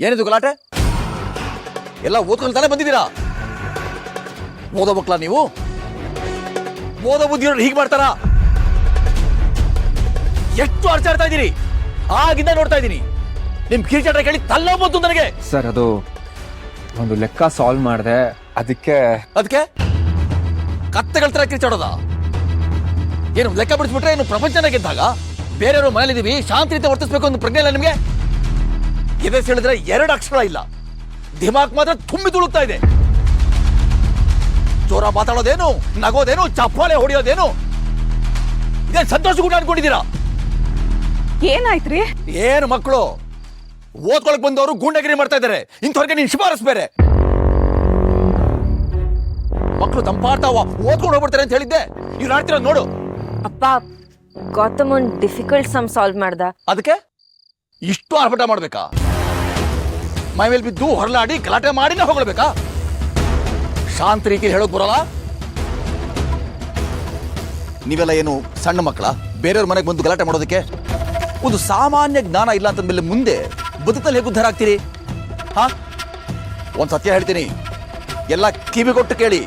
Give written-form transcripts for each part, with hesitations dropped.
ಏನಿದು ಗಲಾಟೆ? ಎಲ್ಲ ಓದ್ಕೊಳ್ತಾನೆ ಬಂದಿದ್ದೀರಾ? ಓದೋ ಮಕ್ಕಳ ನೀವು? ಓದೋ ಬುದ್ಧಿಯವರು ಹೀಗೆ ಮಾಡ್ತಾರ? ಎಷ್ಟು ಅರ್ಚಾಡ್ತಾ ಇದ್ದೀರಿ? ಆಗಿಂದ ನೋಡ್ತಾ ಇದ್ದೀನಿ. ನಿಮ್ ಕಿರ್ಚಾಟ ಕೇಳಿ ತಲ್ಲ ಬಂತು ನನಗೆ. ಸರ್ ಅದು ಒಂದು ಲೆಕ್ಕ ಸಾಲ್ವ್ ಮಾಡಿದೆ, ಅದಕ್ಕೆ ಕತ್ತೆಗಳ ತರ ಕಿರ್ಚಾಡೋದ? ಏನು ಲೆಕ್ಕ ಬಿಡಿಸ್ಬಿಟ್ರೆ ಏನು ಪ್ರಪಂಚನ ಗೆದ್ದಾಗ? ಬೇರೆಯವರು ಮನೇಲಿದ್ದೀವಿ, ಶಾಂತಿ ರೀತಿ ವರ್ತಿಸ್ಬೇಕು ಅಂತ ಪ್ರಜ್ಞೆ ಇಲ್ಲ ನಿಮ್ಗೆ? ಎದೆ ಹೇಳಿದ್ರೆ 2 ಅಕ್ಷರ ಇಲ್ಲ, ದಿಮಾಕ್ ಮಾತ್ರ ತುಂಬಿ ತುಳುಕ್ತಾ ಇದೆ. ಜೋರ ಮಾತಾಡೋದೇನು, ನಗೋದೇನು, ಚಪ್ಪಾಳೆ ಹೊಡಿಯೋದೇನು? ಇದೇ ಸಂತೋಷ ಕೂಡ ಅನ್ಕೊಂಡಿದ್ದೀರಾ? ಏನಾಯ್ತ್ರಿ? ಏನು ಮಕ್ಕಳು ಓದ್ಕೊಳಕ್ ಬಂದವರು ಗೂಂಡಗಿರಿ ಮಾಡ್ತಾ ಇದ್ದಾರೆ, ಇಂಥವ್ರಿಗೆ ನೀನ್ ಶಿಫಾರಸ್ ಬೇರೆ. ಮಕ್ಕಳು ತಂಪಾಡ್ತಾವ ಓದ್ಕೊಂಡು ಹೋಗ್ಬಿಡ್ತಾರೆ ಅಂತ ಹೇಳಿದ್ದೆ, ಇವ್ರು ಆಡ್ತಿರೋದು ನೋಡು. ಅಪ್ಪ, ಗೌತಮ್ ಒಂದು ಡಿಫಿಕಲ್ಟ್ ಸಮ್ ಸಾಲ್ವ್ ಮಾಡ್ದ. ಅದಕ್ಕೆ ಇಷ್ಟು ಆರ್ಭಟ ಮಾಡ್ಬೇಕಾ? ಮೈ ಮೇಲೆ ಬಿದ್ದು ಹೊರಲಾಡಿ ಗಲಾಟೆ ಮಾಡಿನೇ ಹೋಗ್ಬೇಕಾ? ಶಾಂತ ರೀತಿ ಹೇಳೋಕ್ ಬರೋಲ್ಲ? ನೀವೆಲ್ಲ ಏನು ಸಣ್ಣ ಮಕ್ಕಳ? ಬೇರೆಯವ್ರ ಮನೆಗೆ ಬಂದು ಗಲಾಟೆ ಮಾಡೋದಕ್ಕೆ ಒಂದು ಸಾಮಾನ್ಯ ಜ್ಞಾನ ಇಲ್ಲ ಅಂತಂದ್ಮೇಲೆ ಮುಂದೆ ಬದುಕಲ್ಲಿ ಹೇಗೆ ಉದ್ಧಾರ ಆಗ್ತೀರಿ? ಹಾ, ಒಂದ್ ಸತ್ಯ ಹೇಳ್ತೀನಿ, ಎಲ್ಲ ಕಿವಿಗೊಟ್ಟು ಕೇಳಿ.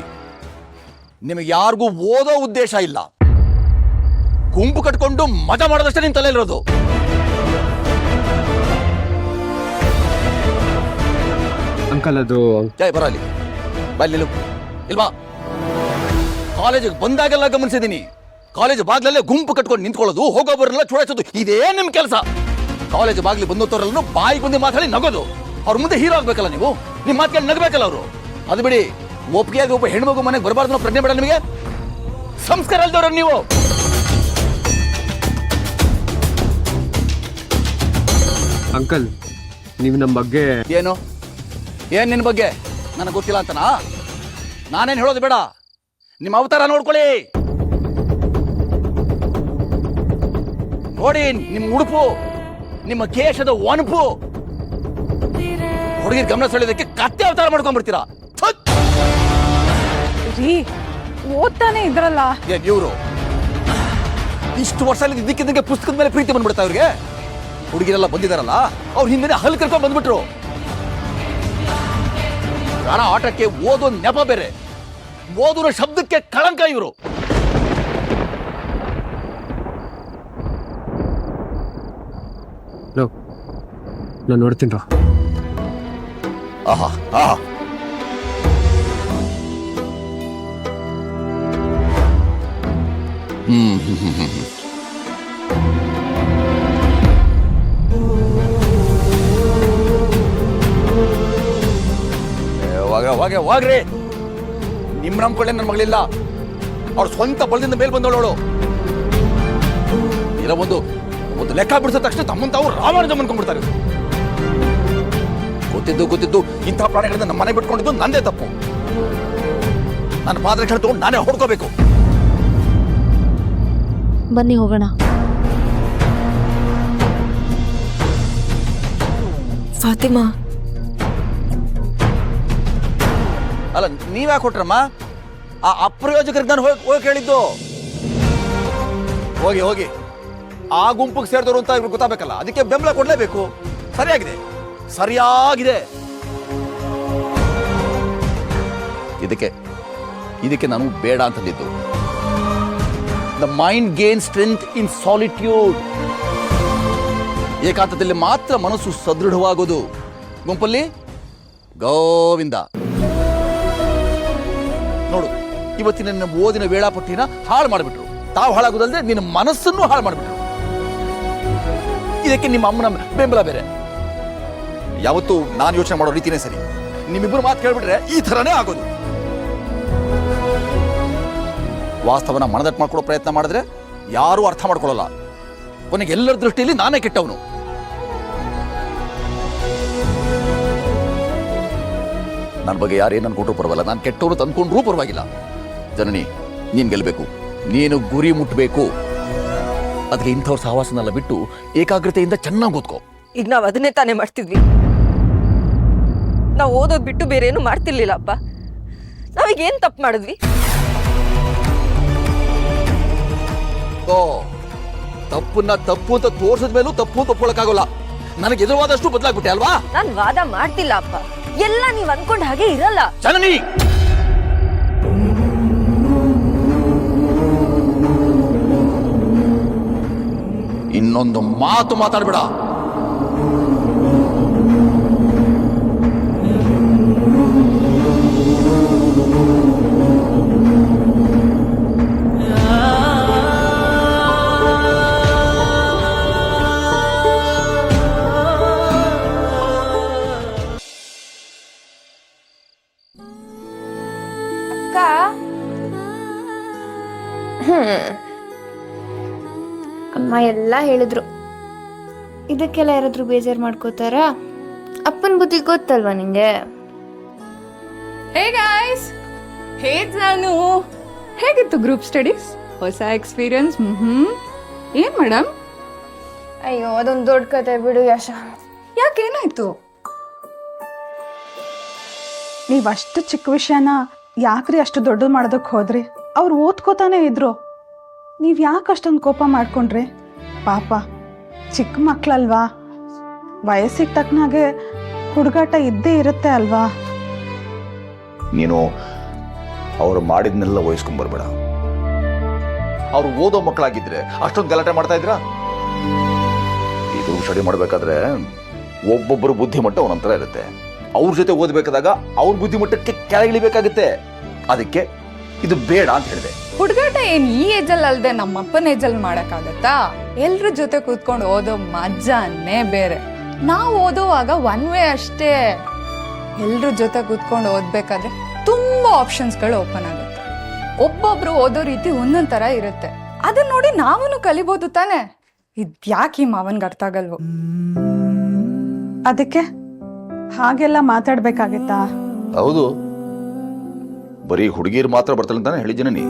ನಿಮಗೆ ಯಾರಿಗೂ ಓದೋ ಉದ್ದೇಶ ಇಲ್ಲ, ಗುಂಪು ಕಟ್ಕೊಂಡು ಮಜಾ ಮಾಡೋದಷ್ಟೇ ನಿನ್ ತಲೆಯಲ್ಲಿರೋದು. ಅಂಕಲ್ ಅದು ಜೈ ಬರಲಿ ಬಲ್ಲಿ ಇಲ್ವಾ? ಕಾಲೇಜಿಗೆ ಬಂದಾಗೆಲ್ಲ ಗಮನಿಸಿದ್ದೀನಿ, ಕಾಲೇಜ್ ಬಾಗ್ಲಲ್ಲೇ ಗುಂಪು ಕಟ್ಕೊಂಡು ನಿಂತ್ಕೊಳ್ಳೋದು, ಹೋಗೋಬರಲ್ಲ ಚುಡಾಯಿಸೋದು, ಇದೇ ನಿಮ್ ಕೆಲಸ. ಕಾಲೇಜ್ ಬಾಗ್ಲಿ ಬಂದೋರೆಲ್ಲ ಬಾಯಿಗೆ ಬಂದು ಮಾತಾಡಿ ನಗೋದು. ಅವ್ರ ಮುಂದೆ ಹೀರೋ ಆಗ್ಬೇಕಲ್ಲ ನೀವು, ನಿಮ್ ಮಾತು ಕೇಳಿ ನಗಬೇಕಲ್ಲ ಅವರು. ಅದು ಬಿಡಿ, ಒಪ್ಪಿಗೆಯಾಗಿ ಒಬ್ಬ ಹೆಣ್ಮಗು ಮನೆಗೆ ಬರಬಾರ್ದು ಅನ್ನೋ ಪ್ರಜ್ಞೆ ಬೇಡ ನಿಮಗೆ? ಸಂಸ್ಕಾರ ಅಲ್ದವ್ರ ನೀವು. ಅಂಕಲ್, ನೀವು ನಮ್ಮ ಬಗ್ಗೆ ಏನು ಏನ್ ನಿನ್ ಬಗ್ಗೆ ನನಗೆ ಗೊತ್ತಿಲ್ಲ ಅಂತನಾ? ನಾನೇನ್ ಹೇಳೋದು ಬೇಡ, ನಿಮ್ಮ ಅವತಾರ ನೋಡ್ಕೊಳ್ಳಿ. ನೋಡಿ ನಿಮ್ಮ ಉಡುಪು, ನಿಮ್ಮ ಕೇಶದ ಒಣಪು, ಹುಡುಗಿರ್ ಗಮನ ಸೆಳೆಯೋದಕ್ಕೆ ಕತ್ತೆ ಅವತಾರ ಮಾಡ್ಕೊಂಡ್ಬಿಡ್ತೀರಾ. ರೀ, ಓದ್ತಾನೆ ಇದ್ರಲ್ಲ. ಏನ್ ಇವ್ರು ಇಷ್ಟು ವರ್ಷ ಇದ್ದಕ್ಕಿದ್ದಂಗೆ ಪುಸ್ತಕದ ಮೇಲೆ ಪ್ರೀತಿ ಬಂದ್ಬಿಡ್ತಾ ಇವ್ರಿಗೆ? ಹುಡುಗಿರೆಲ್ಲ ಬಂದಿದಾರಲ್ಲ, ಅವ್ರ ಹಿಂದೆ ಹಲ್ ಕರ್ಕೊಂಡ್ ಬಂದ್ಬಿಟ್ರು. ಹಣ ಆಟಕ್ಕೆ ಓದೋ ನೆಪ ಬೇರೆ, ಓದುವ ಶಬ್ದಕ್ಕೆ ಕಳಂಕ ಇವರು. ನಾನು ನೋಡ್ತೀನಿ. ಆಹಾ ಆಹಾ, ಹೋಗ್ರಿ. ನಿಮ್ ನಂಬ್ಕೊಳ್ಳೆ ನನ್ನ ಮಗಳಿಲ್ಲ, ಅವ್ರ ಸ್ವಂತ ಬಲದಿಂದ ಮೇಲ್ ಬಂದವಳು. ಇಲ್ಲ ಒಂದು ಲೆಕ್ಕ ಬಿಡಿಸಿದ ತಕ್ಷಣ ತಮ್ಮನ್ ತಾವು ರಾಮಾನುಜ ಅನ್ಕೊಂಡ್ಬಿಡ್ತಾರೆ. ಗೊತ್ತಿದ್ದು ಇಂಥ ಪ್ರಾಣಿಗಳಿಂದ ನಮ್ಮ ಮನೆ ಬಿಟ್ಕೊಂಡಿದ್ದು ನಂದೇ ತಪ್ಪು. ನನ್ನ ಪಾತ್ರೆ ತಗೊಂಡು ನಾನೇ ಹೊಡ್ಕೋಬೇಕು. ಬನ್ನಿ ಹೋಗೋಣ. ಫಾತಿಮಾ, ಅಲ್ಲ ನೀವ್ಯಾಕೆ ಕೊಟ್ರಮ್ಮ? ಆ ಅಪ್ರಯೋಜಕರಿಗೆ ನಾನು ಹೋಗಿ ಕೇಳಿದ್ದು. ಹೋಗಿ ಆ ಗುಂಪಿಗೆ ಸೇರಿದವರು ಅಂತ ಇವ್ರಿಗೆ ಗೊತ್ತಾಗಬೇಕಲ್ಲ, ಅದಕ್ಕೆ ಬೆಂಬಲ ಕೊಡ್ಲೇಬೇಕು. ಸರಿಯಾಗಿದೆ. ಇದಕ್ಕೆ ನಾನು ಬೇಡ ಅಂತಂದಿದ್ದು. The mind gain strength in solitude. ಏಕಾಂತದಲ್ಲಿ ಮಾತ್ರ ಮನಸ್ಸು ಸದೃಢವಾಗೋದು. ಗುಂಪಲ್ಲಿ ಗೋವಿಂದ. ನೋಡು, ಇವತ್ತಿನ ನನ್ನ ಓದಿನ ವೇಳಾಪಟ್ಟಿನ ಹಾಳು ಮಾಡಿಬಿಟ್ರು. ತಾವು ಹಾಳಾಗೋದಲ್ಲದೆ ನಿನ್ನ ಮನಸ್ಸನ್ನು ಹಾಳು ಮಾಡಿಬಿಟ್ರು. ಇದಕ್ಕೆ ನಿಮ್ಮ ಅಮ್ಮನ ಬೆಂಬಲ ಬೇರೆ. ಯಾವತ್ತು ನಾನು ಯೋಚನೆ ಮಾಡೋ ರೀತಿನೇ ಸರಿ. ನಿಮ್ಮಿಬ್ಬರು ಮಾತು ಕೇಳ್ಬಿಟ್ರೆ ಈ ಥರನೇ ಆಗೋದು. ವಾಸ್ತವನ ಮನದಟ್ಟು ಮಾಡ್ಕೊಳ್ಳೋ ಪ್ರಯತ್ನ ಮಾಡಿದ್ರೆ ಯಾರೂ ಅರ್ಥ ಮಾಡ್ಕೊಳ್ಳಲ್ಲ. ಕೊನೆಗೆ ಎಲ್ಲರ ದೃಷ್ಟಿಯಲ್ಲಿ ನಾನೇ ಕೆಟ್ಟವನು. ನನ್ನ ಬಗ್ಗೆ ಯಾರೇನು ಅನ್ಕೊಂಡ್ರೂ ಪರವಾಗಿಲ್ಲ, ನಾನು ಕೆಟ್ಟವನು ತಂದ್ಕೊಂಡ್ರೂ ಪರವಾಗಿಲ್ಲ. ಜನನಿ, ನೀನು ಗೆಲ್ಲಬೇಕು, ನೀನು ಗುರಿ ಮುಟ್ಟಬೇಕು. ಅದಕ್ಕೆ ಇಂಥವ್ರ ಸಹವಾಸನೆಲ್ಲ ಬಿಟ್ಟು ಏಕಾಗ್ರತೆಯಿಂದ ಚೆನ್ನಾಗಿ ಓದ್ಕೋ. ಈಗ ನಾವು ಅದನ್ನೇ ತಾನೇ ಮಾಡ್ತಿದ್ವಿ. ನಾವು ಓದೋದು ಬಿಟ್ಟು ಬೇರೆ ಏನು ಮಾಡ್ತಿರ್ಲಿಲ್ಲ ಅಪ್ಪ. ನಾವೀಗ ಏನ್ ತಪ್ಪು ಮಾಡಿದ್ವಿ? ತಪ್ಪನ್ನ ತಪ್ಪು ಅಂತ ತೋರ್ಸಿದ ಮೇಲೂ ತಪ್ಪು ಅಂತ ಒಪ್ಕೊಳಕ್ಕಾಗಲ್ಲ. ನನಗೆ ಎದುರುವಾದಷ್ಟು ಬದಲಾಗ್ಬಿಟ್ಟೆ ಅಲ್ವಾ? ನಾನ್ ವಾದ ಮಾಡ್ತಿಲ್ಲ ಅಪ್ಪ. ಎಲ್ಲ ನೀವ್ ಅನ್ಕೊಂಡ್ ಹಾಗೆ ಇರಲ್ಲ. ಜನನಿ, ಇನ್ನೊಂದು ಮಾತು ಮಾತಾಡ್ಬೇಡ. ಅಮ್ಮ ಎಲ್ಲ ಹೇಳಿದ್ರು. ಇದಕ್ಕೆಲ್ಲ ಯಾರಾದ್ರೂ ಬೇಜಾರು ಮಾಡ್ಕೋತಾರ? ಅಪ್ಪನ ಬುದ್ಧಿ ಗೊತ್ತಲ್ವಾ ನಿಂಗೆ? ಹೇ ಗಾಯ್ಸ್, ನಾನು ಹೇಗಿತ್ತು ಗ್ರೂಪ್ ಸ್ಟಡೀಸ್? ಹೊಸ ಎಕ್ಸ್ಪೀರಿಯನ್ಸ್? ಏನ್ ಮೇಡಮ್? ಅಯ್ಯೋ ಅದೊಂದು ದೊಡ್ಡ ಕತೆ ಬಿಡು ಯಶ. ಯಾಕೇನಾಯ್ತು? ನೀವಷ್ಟು ಚಿಕ್ಕ ವಿಷಯನ ಯಾಕ್ರಿ ಅಷ್ಟು ದೊಡ್ಡದು ಮಾಡೋದಕ್ಕೆ ಹೋದ್ರಿ? ಅವ್ರು ಓದ್ಕೋತಾನೆ ಇದ್ರು, ನೀವು ಯಾಕೆ ಅಷ್ಟೊಂದು ಕೋಪ ಮಾಡ್ಕೊಂಡ್ರಿ? ಪಾಪ ಚಿಕ್ಕ ಮಕ್ಕಳಲ್ವಾ, ವಯಸ್ಸಿಗೆ ತಕ್ಕನಾಗೆ ಹುಡುಗಾಟ ಇದ್ದೇ ಇರುತ್ತೆ ಅಲ್ವಾ? ನೀನು ಅವ್ರು ಮಾಡಿದ್ನೆಲ್ಲ ವಹಿಸ್ಕೊಂಡ್ಬರ್ಬೇಡ. ಅವ್ರು ಓದೋ ಮಕ್ಕಳಾಗಿದ್ರೆ ಅಷ್ಟೊಂದು ಗಲಾಟೆ ಮಾಡ್ತಾ ಇದ್ರಾ? ಇದು ಸ್ಟಡಿ ಮಾಡ್ಬೇಕಾದ್ರೆ ಒಬ್ಬೊಬ್ಬರು ಬುದ್ಧಿಮಟ್ಟ ಒಂದೊಂಥರ ಇರುತ್ತೆ. ಅವ್ರ ಜೊತೆ ಓದ್ಬೇಕಾದಾಗ ಅವ್ರ ಬುದ್ಧಿಮಟ್ಟಕ್ಕೆ ಕೆಳಗಿಳಿಬೇಕಾಗುತ್ತೆ. ಅದಕ್ಕೆ ಇದು ಬೇಡ ಅಂತ ಹೇಳಿದೆ. ಹುಡುಗಾಟ ಏನ್ ಈ ಏಜಲ್ಲಿ ಅಲ್ದೆ ನಮ್ಮಪ್ಪನ ಏಜಲ್ಲಿ ಮಾಡಕ್ಕಾಗತ್ತಾ? ಎಲ್ರ ಜೊತೆ ಕೂತ್ಕೊಂಡು ಓದೋ ಮಜಾನೇ ಬೇರೆ. ನಾವು ಓದುವಾಗ ಒನ್ ವೇ ಅಷ್ಟೇ. ಎಲ್ರ ಜೊತೆ ಕೂತ್ಕೊಂಡು ಓದ್ಬೇಕಾದ್ರೆ ತುಂಬಾ ಆಪ್ಷನ್ಸ್ಗಳು ಓಪನ್ ಆಗುತ್ತೆ. ಒಬ್ಬೊಬ್ರು ಓದೋ ರೀತಿ ಒಂದೊಂದ್ ತರ ಇರುತ್ತೆ. ಅದನ್ನ ನೋಡಿ ನಾವೂನು ಕಲಿಬಹುದು ತಾನೆ. ಇದ್ಯಾಕೆ ಈ ಮಾವನ್ಗೆ ಅರ್ಥ ಆಗಲ್ವೋ? ಅದಕ್ಕೆ ಹಾಗೆಲ್ಲ ಮಾತಾಡ್ಬೇಕಾಗತ್ತಾ? ಹೌದು, ಬರೀ ಹುಡುಗಿರು ಮಾತ್ರ ಬರ್ತಾಳೆ ಅಂತಾನೆ ಹೇಳಿದ್ದೀನಿ. ನೀ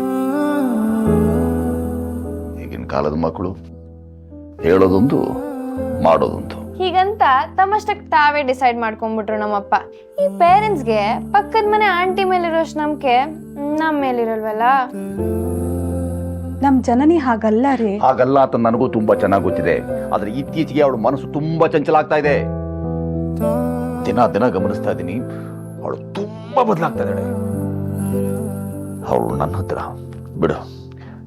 ಈಗಿನ ಕಾಲದ ಮಕ್ಕಳು ಹೇಳೋದೊಂದು ಮಾಡೋದೊಂದು. ಹೀಗಂತ ತಮ್ಮಷ್ಟಕ್ಕೆ ತಾವೇ ಡಿಸೈಡ್ ಮಾಡ್ಕೊಂಡ್ಬಿಟ್ರು ನಮ್ಮಪ್ಪ. ಈ ಪೇರೆಂಟ್ಸ್ಗೆ ಪಕ್ಕದ ಮನೆ ಆಂಟಿ ಮೇಲಿರೋಷ್ಟು ನಂಬಿಕೆ ನಮ್ಮ ಮೇಲಿರಲ್ವಲ್ಲ. ನಮ್ ಜನನಿ ಹಾಗಲ್ಲ ರೀ. ಹಾಗಲ್ಲ ಅಂತ ನನಗೂ ತುಂಬಾ ಚೆನ್ನಾಗಿ ಗೊತ್ತಿದೆ. ಆದ್ರೆ ಇತ್ತೀಚೆಗೆ ಅವಳ ಮನಸ್ಸು ತುಂಬಾ ಚಂಚಲ ಆಗ್ತಾ ಇದೆ. ದಿನ ದಿನ ಗಮನಿಸ್ತಾ ಇದ್ದೀನಿ, ಅವಳು ತುಂಬಾ ಬದಲಾಗ್ತಾ ಇದ್ದಾಳೆ. ಅವಳು ನನ್ನ ಹತ್ರ ಬಿಡು,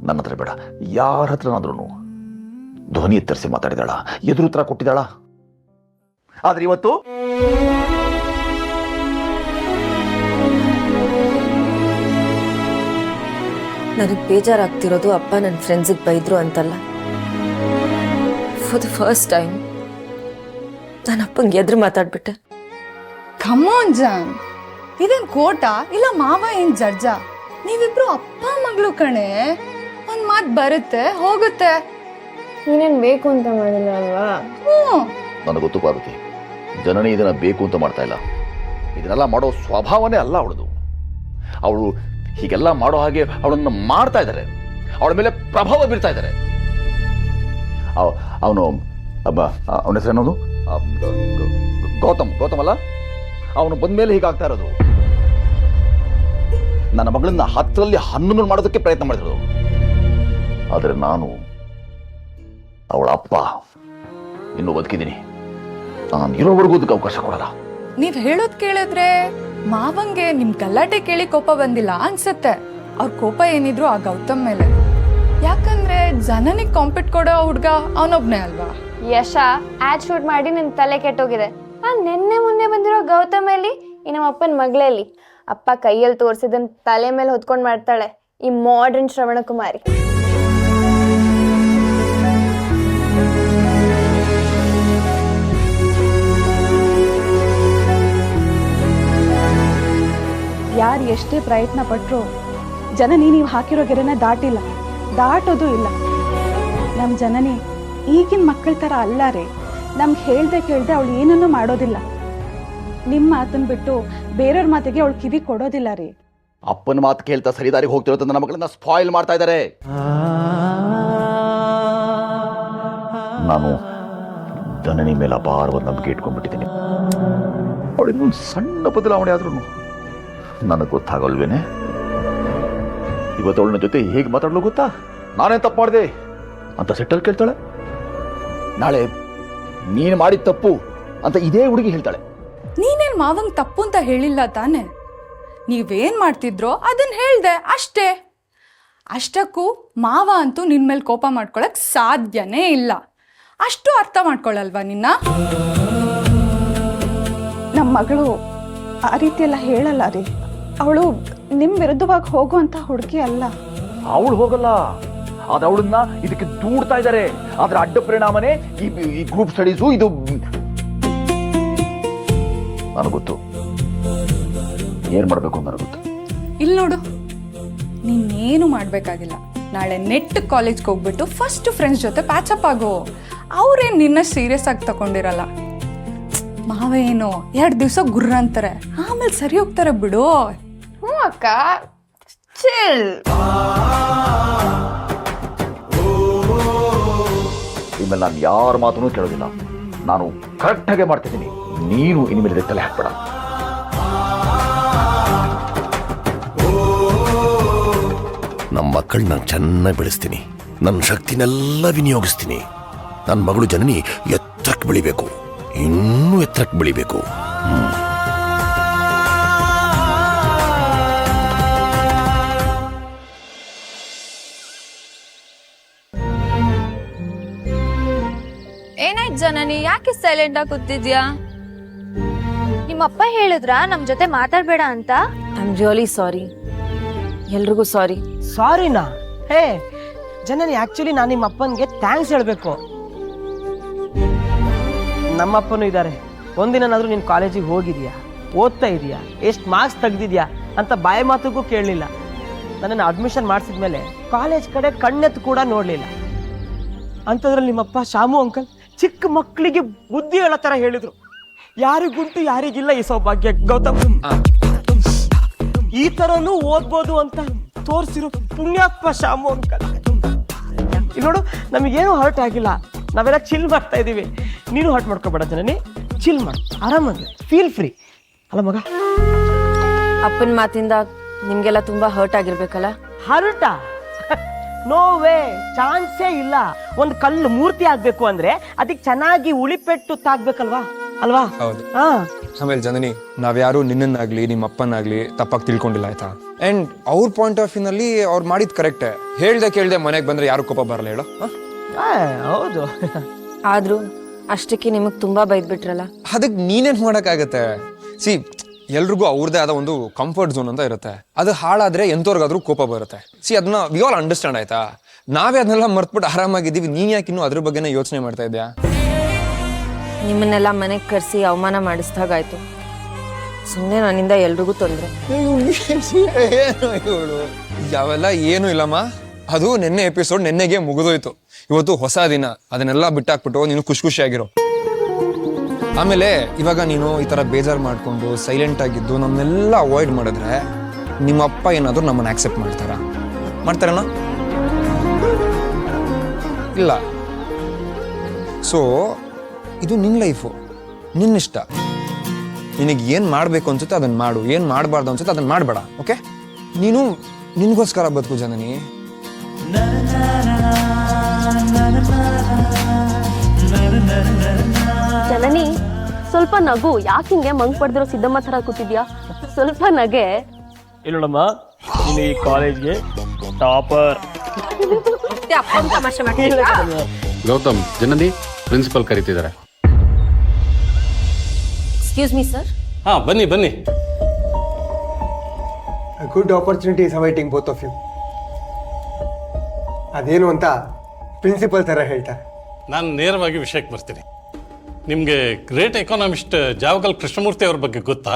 ನನ್ನ ಹತ್ರ ಬೇಡ, ಯಾರ ಹತ್ರನಾದ್ರೂ ಧ್ವನಿ ಎತ್ತರಿಸಿ ಮಾತಾಡಿದಾಳ, ಎದುರು ಉತ್ತರ ಕೊಟ್ಟಿದ್ದಾಳ. ಆದ್ರೆ ಇವತ್ತು ನನಗೆ ಬೇಜಾರಾಗ್ತಿರೋದು ಅಪ್ಪ ನನ್ನ ಫ್ರೆಂಡ್ಸಿಗೆ ಬೈದ್ರು ಅಂತಲ್ಲ. ಫಾರ್ ದ ಫಸ್ಟ್ ಟೈಮ್ ನಾನು ಅಪ್ಪಂಗೆ ಎದುರು ಮಾತಾಡ್ಬಿಟ್ಟೆ. ಕಮೋನ್ ಜಾನ್, ಇದೇನ್ ಕೋಟ ಇಲ್ಲ ಮಾವ ಏನ್ ಜಡ್ಜ? ನೀವಿಬ್ರು ಅಪ್ಪ ಮಗಳು ಕಣೆ. ಒಂದ್ ಮಾತ್ ಬರುತ್ತೆ ಹೋಗುತ್ತೆ. ನೀನೇನ್ ಬೇಕು ಅಂತ ಮಾಡಿಲ್ಲ ಅಲ್ವಾ? ನನಗೆ ಗೊತ್ತು ಪಾರ್ವತಿ, ಜನನಿ ಇದನ್ನ ಬೇಕು ಅಂತ ಮಾಡ್ತಾ ಇಲ್ಲ. ಇದನ್ನೆಲ್ಲ ಮಾಡೋ ಸ್ವಭಾವನೇ ಅಲ್ಲ ಅವಳದು. ಅವಳು ಹೀಗೆಲ್ಲ ಮಾಡೋ ಹಾಗೆ ಅವಳನ್ನು ಮಾಡ್ತಾ ಇದ್ದಾರೆ, ಅವಳ ಮೇಲೆ ಪ್ರಭಾವ ಬೀರ್ತಾ ಇದ್ದಾರೆ. ಅವನ ಹೆಸರೇನೋದು ಗೌತಮ್ ಅಲ್ಲ, ಅವನು ಬಂದ್ಮೇಲೆ ಹೀಗಾಗ್ತಾ ಇರೋದು. ನನ್ನ ಮಗಳನ್ನ 10ರಲ್ಲಿ 11 ಮಾಡೋದಕ್ಕೆ ಪ್ರಯತ್ನ ಮಾಡಿದ್ರು. ಆದರೆ ನಾನು ಅವಳ ಅಪ್ಪ ಇನ್ನೂ ಬದುಕಿದ್ದೀನಿ. ನಾನು ಇರೋವರೆಗೂ ಅದಕ್ಕೆ ಅವಕಾಶ ಕೊಡಲ್ಲ. ನೀವ್ ಹೇಳೋದ್ ಕೇಳಿದ್ರೆ ಮಾವಂಗೆ ನಿಮ್ ಗಲಾಟೆ ಕೇಳಿ ಕೋಪ ಬಂದಿಲ್ಲ ಅನ್ಸತ್ತೆ. ಅವ್ರ ಕೋಪ ಏನಿದ್ರು ಆ ಗೌತಮ್ ಮೇಲೆ. ಯಾಕಂದ್ರೆ ಜನನಿಗೆ ಕಾಂಪಿಟ್ ಕೊಡೋ ಹುಡ್ಗ ಅವನೊಬ್ನೇ ಅಲ್ವಾ? ಯಶ ಆಡ್ ಶೂಟ್ ಮಾಡಿ ನಿನ್ ತಲೆ ಕೆಟ್ಟೋಗಿದೆ. ನೆನ್ನೆ ಮೊನ್ನೆ ಬಂದಿರೋ ಗೌತಮಲ್ಲಿ ಈ ನಮ್ಮ ಅಪ್ಪನ ಮಗಳಲ್ಲಿ ಅಪ್ಪ ಕೈಯಲ್ಲಿ ತೋರಿಸಿದನ್ ತಲೆ ಮೇಲೆ ಹೊತ್ಕೊಂಡ್ ಮಾಡ್ತಾಳೆ ಈ ಮಾಡರ್ನ್ ಶ್ರವಣ ಕುಮಾರಿ. ಯಾರು ಎಷ್ಟೇ ಪ್ರಯತ್ನ ಪಟ್ರು ಜನನಿ ನೀವು ಹಾಕಿರೋ ಗೆರೆನ ದಾಟೋದು ಇಲ್ಲ. ನಮ್ ಜನನಿ ಈಗಿನ ಮಕ್ಕಳ ತರ ಅಲ್ಲ ರೀ. ನಮ್ಗೆ ಹೇಳ್ದೆ ಕೇಳ್ದೆ ಅವಳು ಏನನ್ನೂ ಮಾಡೋದಿಲ್ಲ. ನಿಮ್ಮ ಮಾತನ್ನ ಬಿಟ್ಟು ಬೇರೆಯವ್ರ ಮಾತಿಗೆ ಅವಳು ಕಿವಿ ಕೊಡೋದಿಲ್ಲ ರೀ. ಅಪ್ಪನ ಮಾತು ಕೇಳ್ತಾ ಸರಿದಾರಿಗೆ ಹೋಗ್ತಿರೋ ನನ್ನ ಮಗಳನ್ನ ಸ್ಪಾಯಿಲ್ ಮಾಡ್ತಾ ಇದ್ದಾರೆ. ನಾನು ಜನನಿ ಮೇಲೆ ಅಪಾರವಾದ ನಂಬಿಕೆ ಇಟ್ಕೊಂಡ್ಬಿಟ್ಟಿದ್ದೀನಿ. ಅವಳಿನ್ನೊಂದು ಸಣ್ಣ ಬದಲಾವಣೆ ಆದ್ರೂ ನನಗೆ ಗೊತ್ತಾಗಲ್ವೇನೆ. ಇವತ್ತು ಅವಳನ್ನ ಜೊತೆ ಹೇಗೆ ಮಾತಾಡಲು ಗೊತ್ತಾ? ನಾನೇ ತಪ್ಪು ಮಾಡಿದೆ ಅಂತ ಸೆಟ್ಟಲ್ಲಿ ಕೇಳ್ತಾಳೆ. ನಾಳೆ ನೀನು ಮಾಡಿದ ತಪ್ಪು ಅಂತ ಇದೇ ಹುಡುಗಿ ಹೇಳ್ತಾಳೆ. ನೀನೇನ್ ಮಾವಂಗ್ ತಪ್ಪು ಅಂತ ಹೇಳಿಲ್ಲ ತಾನೆ. ನೀವೇನ್ ಮಾಡ್ತಿದ್ರೋ ಅದನ್ನ ಹೇಳ್ದೆ ಅಷ್ಟೇ. ಅಷ್ಟಕ್ಕೂ ಮಾವ ಅಂತೂ ನಿನ್ ಮೇಲೆ ಕೋಪ ಮಾಡ್ಕೊಳಕ್ ಸಾಧ್ಯನೇ ಇಲ್ಲ. ಅಷ್ಟು ಅರ್ಥ ಮಾಡ್ಕೊಳಲ್ವಾ ನಿನ್ನ? ನಮ್ಮ ಮಗಳು ಆ ರೀತಿ ಎಲ್ಲ ಹೇಳಲ್ಲ ರೀ. ಅವಳು ನಿಮ್ ವಿರುದ್ಧವಾಗಿ ಹೋಗುವಂತ ಹುಡುಗಿ ಅಲ್ಲ. ಅವಳು ಹೋಗಲ್ಲ, ಆದ್ರೆ ಅವಳನ್ನ ಇದಕ್ಕೆ ದೂಡ್ತಾ ಇದ್ದಾರೆ. ಆದ್ರೆ ಅಡ್ಡ ಪರಿಣಾಮನೇ ಈ ಗ್ರೂಪ್ ಸ್ಟಡೀಸು. ಇದು ನನಗೊತ್ತು, ಏನ್ ಮಾಡ್ಬೇಕು ಅಂತ ನನಗೊತ್ತು. ಇಲ್ಲಿ ನೋಡು, ನೀನೇನು ಮಾಡ್ಬೇಕಾಗಿಲ್ಲ. ನಾಳೆ ನೆಟ್ ಕಾಲೇಜ್ಗೆ ಹೋಗ್ಬಿಟ್ಟು ಫಸ್ಟ್ ಫ್ರೆಂಡ್ಸ್ ಜೊತೆ ಪ್ಯಾಚಪ್ ಆಗೋ. ಅವ್ರೇನ್ ನಿನ್ನ ಸೀರಿಯಸ್ ಆಗಿ ತಗೊಂಡಿರಲ್ಲ. ಮಾವ ಏನು 2 ದಿವಸ ಗುರ್ರ ಅಂತಾರೆ, ಆಮೇಲೆ ಸರಿ ಹೋಗ್ತಾರೆ ಬಿಡು. ಹ್ಞೂ ಅಕ್ಕ, ಚಿಲ್. ಇನ್ಮೇಲೆ ನಾನು ಯಾರ ಮಾತನ್ನು ಕೇಳೋದಿಲ್ಲ. ನಾನು ಕರೆಕ್ಟಾಗೆ ಮಾಡ್ತಿದ್ದೀನಿ. ನೀನು ಇನ್ಮೇಲೆ ತಲೆ ಹಾಕ್ಬೇಡ. ನಮ್ಮ ಮಕ್ಕಳನ್ನ ಚೆನ್ನಾಗಿ ಬೆಳೆಸ್ತೀನಿ. ನನ್ನ ಶಕ್ತಿನೆಲ್ಲ ವಿನಿಯೋಗಿಸ್ತೀನಿ. ನನ್ನ ಮಗಳು ಜನನಿ ಎತ್ತರಕ್ಕೆ ಬೆಳಿಬೇಕು, ಇನ್ನೂ ಎತ್ತರಕ್ಕೆ ಬೆಳಿಬೇಕು. ಏನಾಯ್ತು ಜನನಿ, ಯಾಕೆ ಸೈಲೆಂಟ್ ಆಗಿ ಕೂತಿದ್ಯಾ? ನಿಮ್ಮಪ್ಪ ಹೇಳಿದ್ರ ನಮ್ ಜೊತೆ ಮಾತಾಡ್ಬೇಡ ಅಂತ? I am really sorry. ಎಲ್ರಿಗೂ ಸಾರಿ. ಸಾರಿನಾ? ಹೇ ಜನನಿ, ಆಕ್ಚುಲಿ ನಾನು ನಿಮ್ಮ ಅಪ್ಪನಿಗೆ ಥ್ಯಾಂಕ್ಸ್ ಹೇಳಬೇಕು. ನಮ್ಮಪ್ಪನೂ ಇದ್ದಾರೆ. ಒಂದಿನಾದ್ರೂ ನೀನು ಕಾಲೇಜಿಗೆ ಹೋಗಿದ್ಯಾ, ಓದ್ತಾ ಇದೀಯಾ, ಎಷ್ಟು ಮಾರ್ಕ್ಸ್ ತೆಗ್ದಿದ್ಯಾ ಅಂತ ಬಾಯಿ ಮಾತುಗೂ ಕೇಳಲಿಲ್ಲ. ನನ್ನನ್ನು ಅಡ್ಮಿಷನ್ ಮಾಡಿಸಿದ್ಮೇಲೆ ಕಾಲೇಜ್ ಕಡೆ ಕಣ್ಣೆತ್ತು ಕೂಡ ನೋಡಲಿಲ್ಲ. ಅಂಥದ್ರಲ್ಲಿ ನಿಮ್ಮಪ್ಪ ಶಾಮು ಅಂಕಲ್ ಚಿಕ್ಕ ಮಕ್ಕಳಿಗೆ ಬುದ್ಧಿ ಹೇಳೋ ಥರ ಹೇಳಿದ್ರು. ಯಾರಿಗುಂಟು ಯಾರಿಗಿಲ್ಲ ಈ ಸೌಭಾಗ್ಯ ಗೌತಮ್. ಈ ಥರನೂ ಓದ್ಬೋದು ಅಂತ ತೋರಿಸಿರೋ ಪುಣ್ಯಾತ್ಮ ಶಾಮು ಅಂಕಲ್. ಇಲ್ಲಿ ನೋಡು, ನಮಗೇನು ಹರ್ಟ್ ಆಗಿಲ್ಲ. ನಾವೆಲ್ಲ ಚಿಲ್ ಮಾಡ್ತಾ ಇದ್ದೀವಿ. ನೀನು ಹರ್ಟ್ ಮಾಡ್ಕೋಬೇಡ ಜನನಿ, ಚಿಲ್ ಮಾಡು, ಆರಾಮಾಗಿ ಫೀಲ್ ಫ್ರೀ ಅಲ್ಲ ಮಗ? ಅಪ್ಪನ ಮಾತಿಂದ ನಿಮ್ಗೆಲ್ಲ ತುಂಬಾ ಹರ್ಟ್ ಆಗಿರ್ಬೇಕಲ್ಲ? ಹರ್ಟ? ನೋ ವೇ, ಚಾನ್ಸೇ ಇಲ್ಲ. ಒಂದು ಕಲ್ಲು ಮೂರ್ತಿ ಆಗ್ಬೇಕು ಅಂದ್ರೆ ಅದಕ್ಕೆ ಚೆನ್ನಾಗಿ ಉಳಿಪೆಟ್ಟು ತಾಗ್ಬೇಕಲ್ವಾ? ಅಲ್ವಾ? ಹೌದು. ಹಾ. ಆಮೇಲೆ ಜನನಿ, ನಾವ್ಯಾರು ನಿನ್ನನ್ನಾಗ್ಲಿ ನಿಮ್ಮ ಅಪ್ಪನಾಗ್ಲಿ ತಪ್ಪಾಗಿ ತಿಳ್ಕೊಂಡಿಲ್ಲ, ಆಯ್ತಾ? ಅಂಡ್ ಅವ್ರ ಪಾಯಿಂಟ್ ಆಫ್ ವ್ಯೂನಲ್ಲಿ ಅವ್ರು ಮಾಡಿದ್ ಕರೆಕ್ಟೇ. ಹೇಳ್ದೆ ಕೇಳ್ದೆ ಮನೆಗೆ ಬಂದ್ರೆ ಯಾರು ಕೋಪ ಬರಲ್ಲ ಹೇಳು. ಹೌದು. ಆದ್ರೂ ಅಷ್ಟಕ್ಕೆ ನಿಮಗ್ ತುಂಬಾ ಬೈದ್ಬಿಟ್ರಲ್ಲ. ಅದಕ್ಕೆ ನೀನೇನ್ ಮಾಡಕ್ಕಾಗತ್ತೆ? ಸಿ, ಎಲ್ರಿಗೂ ಅವ್ರದೇ ಆದ ಒಂದು ಕಂಫರ್ಟ್ ಝೋನ್ ಅಂತ ಇರುತ್ತೆ. ಅದು ಹಾಳಾದ್ರೆ ಎಂತವ್ರಿಗಾದ್ರೂ ಕೋಪ ಬರುತ್ತೆ. ಸಿ, ಅದನ್ನ ವಿ ಆಲ್ ಅಂಡರ್ಸ್ಟ್ಯಾಂಡ್, ಆಯ್ತಾ? ನಾವೇ ಅದನ್ನೆಲ್ಲ ಮರ್ತ್ಬಿಟ್ಟು ಆರಾಮಾಗಿದ್ದೀವಿ. ನೀನ್ ಯಾಕೆ ಇನ್ನೂ ಅದ್ರ ಬಗ್ಗೆನೇ ಯೋಚನೆ ಮಾಡ್ತಾ ಇದ್ಯಾ? ನಿಮ್ಮನ್ನೆಲ್ಲ ಮನೆಗೆ ಕರೆಸಿ ಅವಮಾನ ಮಾಡಿಸ್ದಾಗಾಯ್ತು. ಸುಮ್ಮನೆ ನನ್ನಿಂದ ಎಲ್ರಿಗೂ ತೊಂದರೆ. ಯಾವೆಲ್ಲ ಏನು ಇಲ್ಲಮ್ಮ. ಅದು ನೆನ್ನೆ ಎಪಿಸೋಡ್ ನೆನ್ನೆಗೆ ಮುಗಿದೋಯ್ತು. ಇವತ್ತು ಹೊಸ ದಿನ. ಅದನ್ನೆಲ್ಲ ಬಿಟ್ಟಾಕ್ಬಿಟ್ಟು ನೀನು ಖುಷಿಯಾಗಿರೋ. ಆಮೇಲೆ ಇವಾಗ ನೀನು ಈ ತರ ಬೇಜಾರು ಮಾಡ್ಕೊಂಡು ಸೈಲೆಂಟ್ ಆಗಿದ್ದು ನಮ್ಮನ್ನೆಲ್ಲ ಅವಾಯ್ಡ್ ಮಾಡಿದ್ರೆ ನಿಮ್ಮಪ್ಪ ಏನಾದರೂ ನಮ್ಮನ್ನು ಆಕ್ಸೆಪ್ಟ್ ಮಾಡ್ತಾರಣ್ಣ? ಇಲ್ಲ. ಸೊ ಇದು ನಿನ್ನ ಲೈಫು, ನಿನ್ನಿಷ್ಟ. ನಿನಗೆ ಏನು ಮಾಡಬೇಕು ಅನ್ಸುತ್ತೆ ಅದನ್ನು ಮಾಡು, ಏನು ಮಾಡಬಾರ್ದು ಅನ್ಸುತ್ತೆ ಅದನ್ನು ಮಾಡಬೇಡ. ಓಕೆ? ನೀನು ನಿನಗೋಸ್ಕರ ಬದುಕು ಜನನಿ. ಜನನಿ, ಸ್ವಲ್ಪ ನಗು. ಯಾಕೆ ಹಿಂಗೆ ಮಂಗ್ ಪಡೆದಿರೋ ಸಿದ್ದಮ್ಮ ತರ ಕೂತಿದ್ಯಾ? ಸ್ವಲ್ಪ ನಗೆ. ಇಲ್ಲಮ್ಮ, ನೀನು ಈ ಕಾಲೇಜ್ಗೆ ಟಾಪರ್. ಗೌತಮ್, ಜನನಿ ಪ್ರಿನ್ಸಿಪಲ್ ಕರೀತಿದ್ದಾರೆ. Excuse me sir. ಹಾ, ಬನ್ನಿ ಬನ್ನಿ. Good opportunity is awaiting both of you. ಅದೇನು ಅಂತ ಪ್ರಿನ್ಸಿಪಲ್ ಥರ ಹೇಳ್ತಾರೆ. ನಾನು ನೇರವಾಗಿ ವಿಷಯಕ್ಕೆ ಬರ್ತೀನಿ. ನಿಮಗೆ ಗ್ರೇಟ್ ಎಕಾನಮಿಸ್ಟ್ ಜಾವಗಲ್ ಕೃಷ್ಣಮೂರ್ತಿ ಅವ್ರ ಬಗ್ಗೆ ಗೊತ್ತಾ?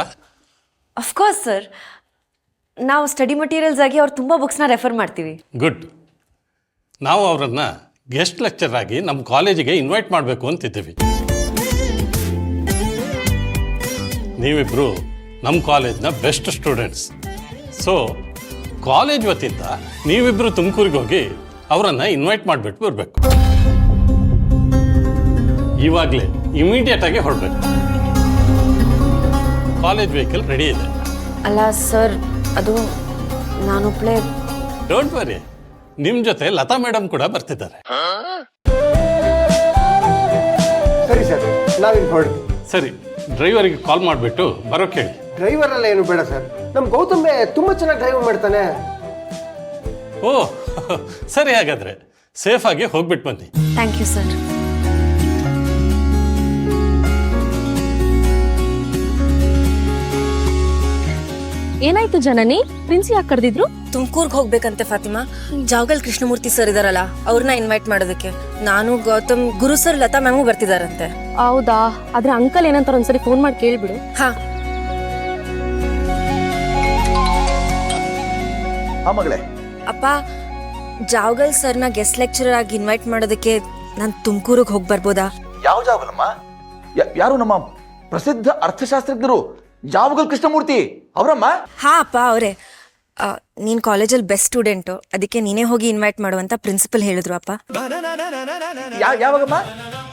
Of course sir. ನಾವು ಸ್ಟಡಿ ಮಟೀರಿಯಲ್ಸ್ ಆಗಿ ಅವ್ರು ತುಂಬ ಬುಕ್ಸ್ನ ರೆಫರ್ ಮಾಡ್ತೀವಿ. ಗುಡ್. ನಾವು ಅವರನ್ನು ಗೆಸ್ಟ್ ಲೆಕ್ಚರ್ ಆಗಿ ನಮ್ಮ ಕಾಲೇಜಿಗೆ ಇನ್ವೈಟ್ ಮಾಡಬೇಕು ಅಂತಿದ್ದೀವಿ. ನೀವಿಬ್ಬರು ನಮ್ಮ ಕಾಲೇಜ್ನ ಬೆಸ್ಟ್ ಸ್ಟೂಡೆಂಟ್ಸ್. ಸೊ ಕಾಲೇಜ್ ವತಿಯಿಂದ ನೀವಿಬ್ಬರು ತುಮಕೂರಿಗೆ ಹೋಗಿ ಅವರನ್ನು ಇನ್ವೈಟ್ ಮಾಡಿಬಿಟ್ಟು ಬರಬೇಕು. ಇವಾಗಲೇ ಇಮಿಡಿಯೇಟ್ ಆಗಿ ಹೊರಡಬೇಕು. ಕಾಲೇಜ್ ವೆಹಿಕಲ್ ರೆಡಿ ಇದೆ. ಅಲ್ಲ ಸರ್, ಅದು ನಾನೊಬ್ಳೆ. ಡೋಂಟ್ ವರಿ, ನಿಮ್ಮ ಜೊತೆ ಲತಾ ಮೇಡಮ್ ಕೂಡ ಬರ್ತಿದ್ದಾರೆ. ಸರಿ ಸರ್, ನಾವಿಲ್ಲಿ ಹೊರಡ್ತೀವಿ. ಸರಿ, ಡ್ರೈವರಿಗೆ ಕಾಲ್ ಮಾಡಿಬಿಟ್ಟು ಬರೋಕ್ಕೆ ಹೇಳಿ. ಡ್ರೈವರ್ ಎಲ್ಲ ಏನು ಬೇಡ ಸರ್, ನಮ್ಮ ಗೌತಮ್ಗೆ ತುಂಬ ಚೆನ್ನಾಗಿ ಡ್ರೈವ್ ಮಾಡ್ತಾನೆ. ಓ ಸರಿ, ಹಾಗಾದರೆ ಸೇಫಾಗಿ ಹೋಗ್ಬಿಟ್ಟು ಬನ್ನಿ. Thank you sir. ಏನಾಯ್ತು ಜನನಿ? ಪ್ರಿನ್ಸಿ ಯಾಕೆ ಕರೆದಿದ್ರು? ತುಮಕೂರ್ಗೆ ಹೋಗ್ಬೇಕಂತೆ ಫಾತಿಮಾ. ಜಾವಗಲ್ ಕೃಷ್ಣಮೂರ್ತಿ ಸರ್ ಇದಾರಲ್ಲ, ಅವ್ರನ್ನ ಇನ್ವೈಟ್ ಮಾಡೋದಕ್ಕೆ. ನಾನು ಗೌತಮ್, ಗುರು ಸರ್, ಲತಾ ಮ್ಯಾಮು ಬರ್ತಿದಾರಂತೆ. ಹೌದಾ? ಆದ್ರೆ ಅಂಕಲ್ ಏನಂತಾರ ಒಂದ್ಸರಿ ಫೋನ್ ಮಾಡಿ ಕೇಳ್ಬಿಡು. ಹಾ. ಮಗಳೇ, ಅಪ್ಪ, ಜಾವಗಲ್ ಸರ್ನ ಗೆಸ್ಟ್ ಲೆಕ್ಚರರ್ ಆಗಿ ಇನ್ವೈಟ್ ಮಾಡೋದಕ್ಕೆ ನಾನು ತುಮಕೂರಿಗೆ ಹೋಗಿ ಬರ್ಬೋದಾ? ಯಾವ ಜಾವಗಲಮ್ಮ? ಯಾರು? ನಮ್ಮ ಪ್ರಸಿದ್ಧ ಅರ್ಥಶಾಸ್ತ್ರಜ್ಞರು ಜಾವಗಲ್ ಕೃಷ್ಣಮೂರ್ತಿ ಅವರಮ್ಮ? ಹಾ ಅಪ್ಪ, ಅವರೇ. ನೀನ್ ಕಾಲೇಜಲ್ಲಿ ಬೆಸ್ಟ್ ಸ್ಟೂಡೆಂಟು, ಅದಕ್ಕೆ ನೀನೇ ಹೋಗಿ ಇನ್ವೈಟ್ ಮಾಡುವಂತ ಪ್ರಿನ್ಸಿಪಲ್ ಹೇಳಿದ್ರು ಅಪ್ಪ. ಯಾವಾಗಮ್ಮ?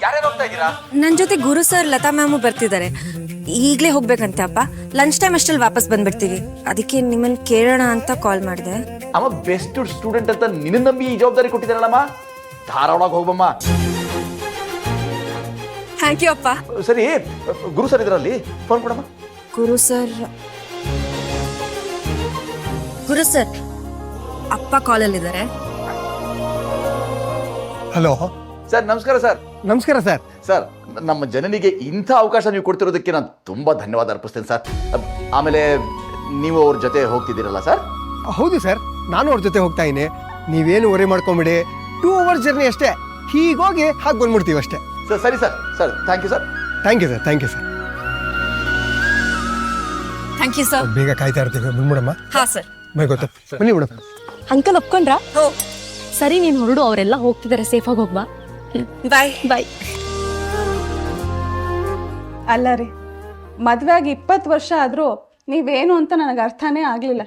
ಯಾರ್ಯಾರು ಹೋಗ್ತಾ ಇದ್ದೀರಾ? ನನ್ನ ಜೊತೆ ಗುರು ಸರ್, ಲತಾ ಮ್ಯಾಮು ಬರ್ತಿದ್ದಾರೆ. ಈಗಲೇ ಹೋಗ್ಬೇಕಂತೆ ಅಪ್ಪ. ಲಂಚ್ ಟೈಮ್ ಅಷ್ಟಲ್ಲಿ ವಾಪಸ್ ಬಂದ್ಬಿಡ್ತೀವಿ. ಅದಕ್ಕೆ ನಿಮ್ಮನ್ನ ಕೇಳೋಣ ಅಂತ ಕಾಲ್ ಮಾಡಿದೆ. ಅಮ್ಮ ಬೆಸ್ಟ್ ಸ್ಟೂಡೆಂಟ್ ಅಂತ ನಿನ್ನ ನಂಬಿ ಈ ಜವಾಬ್ದಾರಿ ಕೊಟ್ಟಿದ್ದಾರಲ್ಲಮ್ಮ, ಧಾರಾವಾಡ ಹೋಗ್ಬಮ್ಮ. ಥ್ಯಾಂಕ್ ಯು ಅಪ್ಪ. ಸರಿ, ಗುರು ಸರ್ ಇದರಲ್ಲಿ ಫೋನ್ ಕೊಡಮ್ಮ. ಗುರು ಸರ್ ಅಪ್ಪ ಕಾಲಲ್ಲಿದ್ದಾರೆ. ಹಲೋ ಸರ್, ನಮಸ್ಕಾರ ಸರ್. ನಮಸ್ಕಾರ ಸರ್. ಸರ್, ನಮ್ಮ ಜನನಿಗೆ ಇಂಥ ಅವಕಾಶ ನೀವು ಕೊಡ್ತಿರೋದಕ್ಕೆ ನಾನು ತುಂಬಾ ಧನ್ಯವಾದ ಅರ್ಪಿಸ್ತೇನೆ ಸರ್. ಆಮೇಲೆ ನೀವು ಅವ್ರ ಜೊತೆ ಹೋಗ್ತಿದ್ದೀರಲ್ಲ ಸರ್? ಹೌದು ಸರ್, ನಾನು ಅವ್ರ ಜೊತೆ ಹೋಗ್ತಾ ಇದ್ದೀನಿ. ನೀವೇನು ವರಿ ಮಾಡ್ಕೊಂಬಿಡಿ, 2 hours ಜರ್ನಿ ಅಷ್ಟೇ. ಹೀಗೋಗಿ ಹಾಗೆ ಬಂದ್ಬಿಡ್ತೀವಿ ಅಷ್ಟೇ. ಸರ್, ಸರಿ sir. Sir, thank you sir. Thank you sir, thank you sir. Thank you sir. ಬೇಗ ಕಾಯ್ತಾ ಇರ್ತೀವಿ, ಬಂದ್ಬಿಡಮ್ಮ. ಹಾ ಸರ್. ಬೈ ಗೌತಮ್, ಬನ್ನಿ ಮೇಡಮ್. ಅಂಕಲ್ ಒಪ್ಕೊಂಡ್ರಾ? ಸರಿ, ನೀನ್ ಹೊರಡು, ಅವರೆಲ್ಲ ಹೋಗ್ತಿದ್ದಾರೆ, ಸೇಫಾಗಿ ಹೋಗ್ಬಾ. ಬಾಯ್ ಬಾಯ್. ಅಲ್ಲ ರೀ, ಮದುವೆ ಆಗಿ 20 ವರ್ಷ ಆದರೂ ನೀವೇನು ಅಂತ ನನಗೆ ಅರ್ಥನೇ ಆಗಲಿಲ್ಲ.